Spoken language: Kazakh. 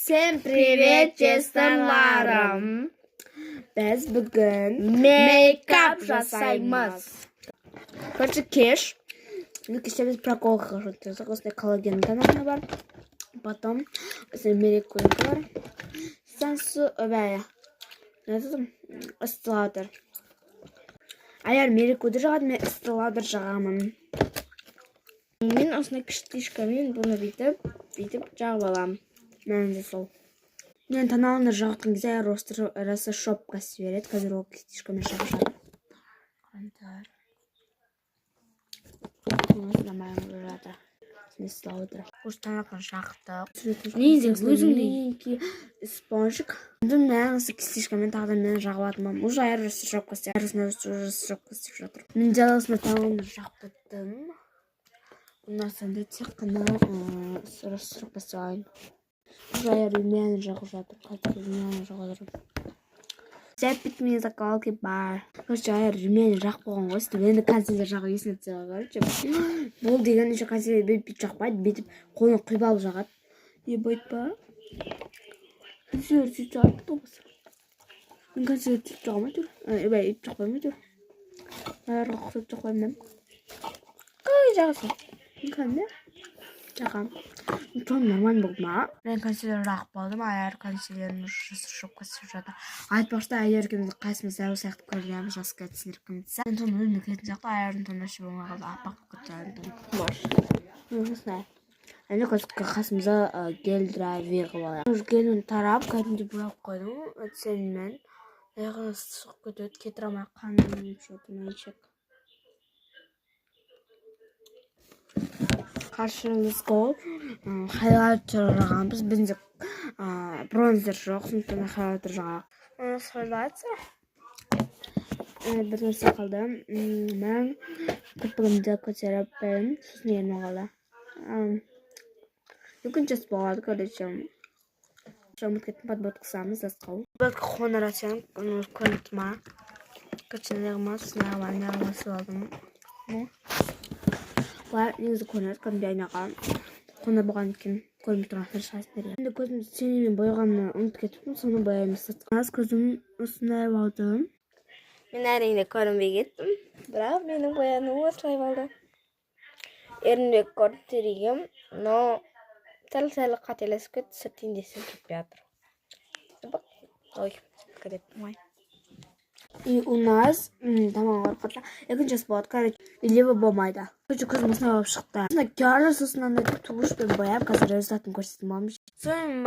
Всем привет, достарlarım. Biz bugün make-up жасаймыз. Короче, кеш. Кеше biz прокол хожу. После коллаген тональный бар. Потом мерикуй бар. Сенсу öbeye. Ne dedim? Ыстылаудыр. Аяр мерикуйды жағады, мен ыстылаудыр жағамын. Мен осындай кіштишкамен бұны бүйтіп жағып аламын. Мәнінде сол. Мен тоналны жағатын кезде расы шопкасы береді. Қазір ол кіштишкамен жағып жатыр. Қандар. Намайымыз жатыр. Ыстылаудыр. Осы тоналны жақтық. Өзіңдей спонжик. Мен нәңісі кіштишкамен тағда мен жағып атымам. Уже аяр расы шопкасы. Расы шопкасы жатыр. Мен жалғысына тоналны жағып аттым. Ondan sonra da çıkkını sırası basayım. Buraya rümen жақжатыр. Қазір rümen жақжатыр. Зәп бітмей закал ki бар. Buraya rümen жақ болған ғой. Сөйтіп енді консилер жағы есіне түседі. Бұл деген еще консилер бүйтіп жақпайды. Бүйтіп қолын құйып алып жағады. Ебайт па? Консилер сөйтіп жағып болмаса. Мен консилер сөйтіп жағмай тұр. Ебай өйтіп жақпаймай тұр. Аяарға құсап жақпаймын. Қай жағасы? Kanne. Жақам. Çok normal болма. Мен консилер жағып болдым. Аяр консилердің шопкасы жатыр. Айтпақшыда аяр кемді қайсымыз зәу сияқты көргенім жас кәтсінер кімдісі. Мен соны өлімі кетін сияқты аярдың тонашы болмағалды апақ көттерді. Бош. Нұсынай. Әне қасымыза гел драйвер қылады. Гелін тарап, кәдімде бұрап қойдым. Өтсенмен. Аяғына сұқ көтеді. Кетірамай қаным шотын айчек. Қаршылызға хайлайтер жағамыз. Бізде бронзер жоқ, сондықтан хайлайтер жағақ. Хайлайтер. Бір нәрсе қалды. Мен кірпігімді көтеріп бәрін сосын ерме қалды. Екінші болады, көрдейшім. Шамыт кеттім подботқысамыз, асқау. Подботқы қонарасен көрінтіма. Көтшінлеріма сосын ағаларына сылалдым. Бұлар негізі көрінеді, көрінбей айнаға қонар болған екен көрінбей тұрғандар шайыз береді. Енді көзімді сенемен бойғанны ұмытып кетіппін, соны бояймыз. Аз көзім осындай болды. Мен әрине көрінбей кеттім, бірақ менің бояным осылай болды. Ерінбек көртірегім, но сәл қателесіп кетті, сыртын десем кетпей жатыр. Ой, кәдеттім ай. И у нас тамам арқатта екінші болады, короче, леві болмайды. Көзі көзім осынай болып шықты. Осындай кәрі сосын андай туышпен бояп, қазір результатын көрсетім болмыш. Сонымен